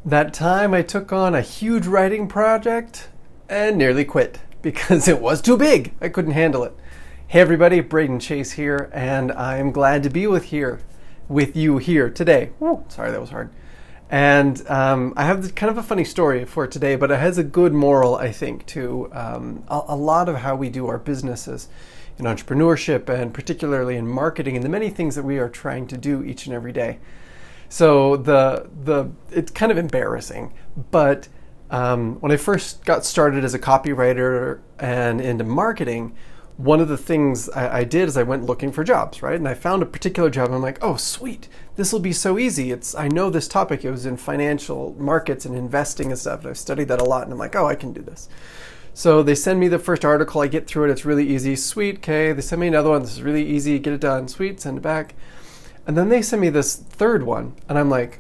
That time I took on a huge writing project and nearly quit because it was too big. I couldn't handle it. Hey everybody, Braden Chase here, and I'm glad to be with you here today. Woo, sorry, that was hard. And I have kind of a funny story for today, but it has a good moral, I think, to a lot of how we do our businesses in entrepreneurship and particularly in marketing and the many things that we are trying to do each and every day. So it's kind of embarrassing, but when I first got started as a copywriter and into marketing, one of the things I did is I went looking for jobs, right? And I found a particular job and I'm like, oh, sweet, this will be so easy. I know this topic. It was in financial markets and investing and stuff. And I've studied that a lot and I'm like, oh, I can do this. So they send me the first article. I get through it. It's really easy. Sweet. Okay. They send me another one. This is really easy. Get it done. Sweet. Send it back. And then they send me this third one, and I'm like,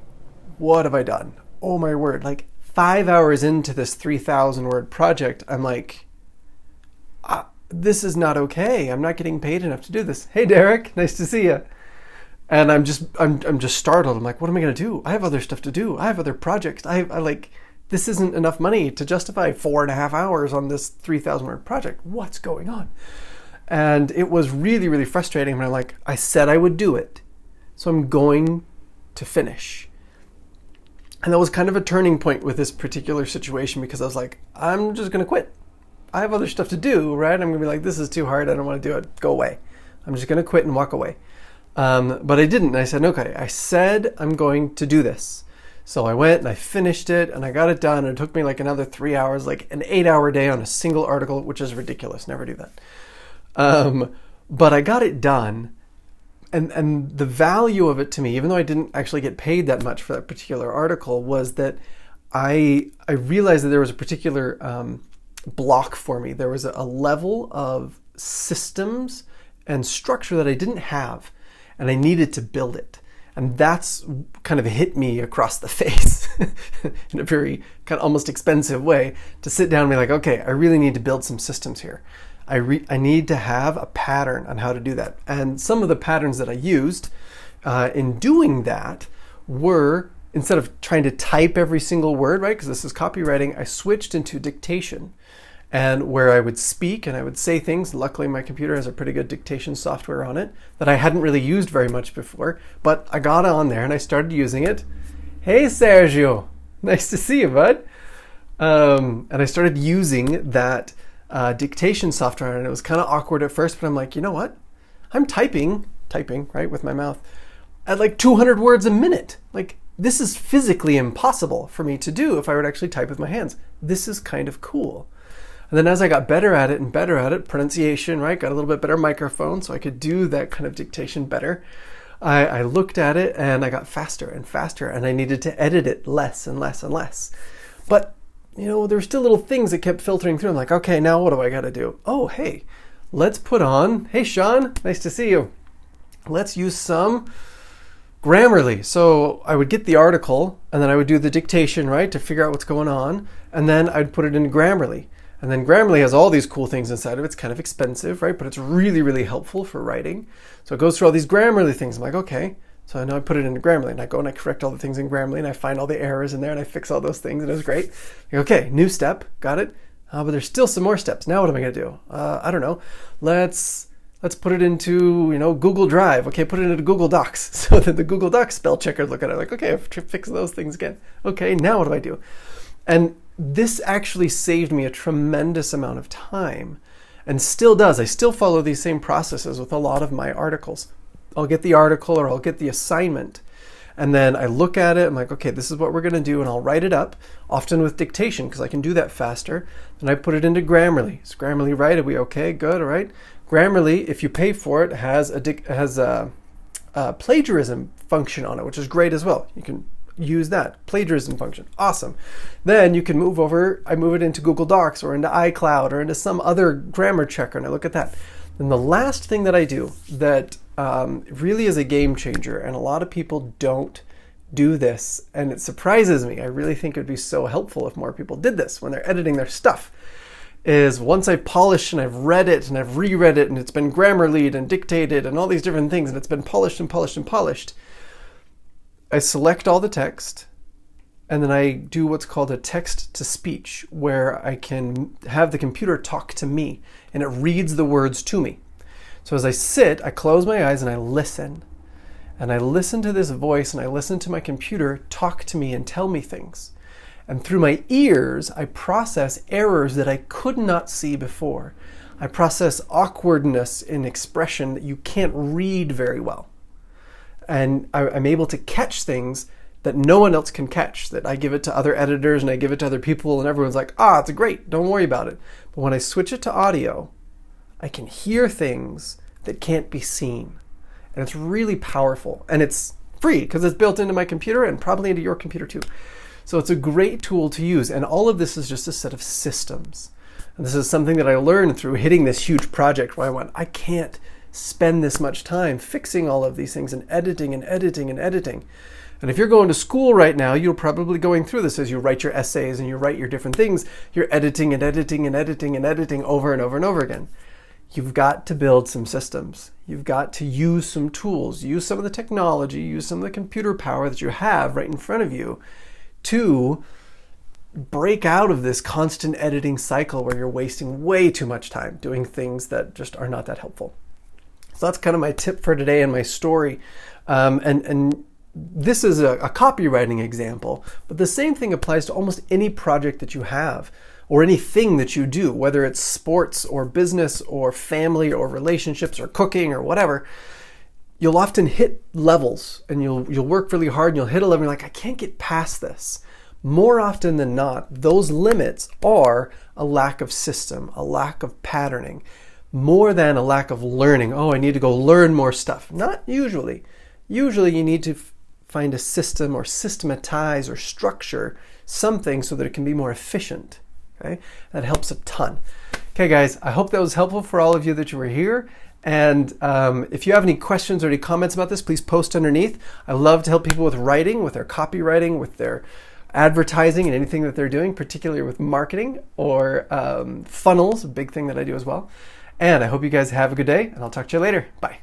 what have I done? Oh my word. Like 5 hours into this 3,000 word project, I'm like, this is not okay. I'm not getting paid enough to do this. Hey, Derek, nice to see you. And I'm just startled. I'm like, what am I going to do? I have other stuff to do. I have other projects. This isn't enough money to justify 4.5 hours on this 3,000 word project. What's going on? And it was really, really frustrating. And I'm like, I said I would do it. So I'm going to finish. And that was kind of a turning point with this particular situation because I was like, I'm just going to quit. I have other stuff to do, right? I'm going to be like, this is too hard. I don't want to do it. Go away. I'm just going to quit and walk away. But I didn't. I said, okay, I said I'm going to do this. So I went and I finished it and I got it done. And it took me like another 3 hours, like an 8-hour day on a single article, which is ridiculous. Never do that. But I got it done. And the value of it to me, even though I didn't actually get paid that much for that particular article, was that I realized that there was a particular block for me. There was a level of systems and structure that I didn't have, and I needed to build it. And that's kind of hit me across the face in a very kind of almost expensive way to sit down and be like, okay, I really need to build some systems here. I need to have a pattern on how to do that. And some of the patterns that I used in doing that were, instead of trying to type every single word, right, because this is copywriting, I switched into dictation. And where I would speak and I would say things. Luckily, my computer has a pretty good dictation software on it that I hadn't really used very much before. But I got on there and I started using it. Hey, Sergio. Nice to see you, bud. And I started using that dictation software, and it was kind of awkward at first, but I'm like, you know what? I'm typing, right, with my mouth at like 200 words a minute. Like, this is physically impossible for me to do if I were to actually type with my hands. This is kind of cool. And then as I got better at it, pronunciation, right, got a little bit better microphone so I could do that kind of dictation better. I looked at it and I got faster and faster, and I needed to edit it less and less and less. But you know, there's still little things that kept filtering through. I'm like, okay, now what do I got to do? Oh, hey, let's put on, hey, Sean, nice to see you. Let's use some Grammarly. So I would get the article and then I would do the dictation, right, to figure out what's going on. And then I'd put it into Grammarly. And then Grammarly has all these cool things inside of it. It's kind of expensive, right? But it's really, really helpful for writing. So it goes through all these Grammarly things. I'm like, okay. So I know I put it into Grammarly, and I go and I correct all the things in Grammarly, and I find all the errors in there, and I fix all those things, and it was great. Okay, new step, got it. But there's still some more steps. Now what am I going to do? I don't know. Let's put it into Google Drive. Okay, put it into Google Docs, so that the Google Docs spell checker look at it like, okay, I've fixed those things again. Okay, now what do I do? And this actually saved me a tremendous amount of time, and still does. I still follow these same processes with a lot of my articles. I'll get the article or I'll get the assignment, and then I look at it. I'm like, okay, this is what we're going to do, and I'll write it up, often with dictation because I can do that faster. Then I put it into Grammarly. Is Grammarly right? Are we okay? Good. All right. Grammarly, if you pay for it, has a plagiarism function on it, which is great as well. You can use that plagiarism function. Awesome. Then you can move over. I move it into Google Docs or into iCloud or into some other grammar checker, and I look at that. And the last thing that I do that really is a game changer, and a lot of people don't do this, and it surprises me. I really think it would be so helpful if more people did this when they're editing their stuff, is once I've polished and I've read it and I've reread it and it's been Grammarly'd and dictated and all these different things and it's been polished and polished and polished, I select all the text and then I do what's called a text to speech, where I can have the computer talk to me and it reads the words to me. So as I sit, I close my eyes and I listen. And I listen to this voice and I listen to my computer talk to me and tell me things. And through my ears, I process errors that I could not see before. I process awkwardness in expression that you can't read very well. And I'm able to catch things that no one else can catch, that I give it to other editors and I give it to other people and everyone's like, it's great, don't worry about it. But when I switch it to audio, I can hear things that can't be seen. And it's really powerful. And it's free because it's built into my computer and probably into your computer too. So it's a great tool to use. And all of this is just a set of systems. And this is something that I learned through hitting this huge project where I went, I can't spend this much time fixing all of these things and editing and editing and editing. And if you're going to school right now, you're probably going through this as you write your essays and you write your different things. You're editing and editing and editing and editing over and over and over again. You've got to build some systems. You've got to use some tools, use some of the technology, use some of the computer power that you have right in front of you to break out of this constant editing cycle where you're wasting way too much time doing things that just are not that helpful. So that's kind of my tip for today and my story. And this is a copywriting example, but the same thing applies to almost any project that you have or anything that you do, whether it's sports or business or family or relationships or cooking or whatever. You'll often hit levels and you'll work really hard and you'll hit a level and you're like, I can't get past this. More often than not, those limits are a lack of system, a lack of patterning, more than a lack of learning. I need to go learn more stuff. Not usually. Usually you need to find a system or systematize or structure something so that it can be more efficient. Okay? That helps a ton. Okay, guys, I hope that was helpful for all of you that you were here. And if you have any questions or any comments about this, please post underneath. I love to help people with writing, with their copywriting, with their advertising and anything that they're doing, particularly with marketing or funnels, a big thing that I do as well. And I hope you guys have a good day, and I'll talk to you later. Bye.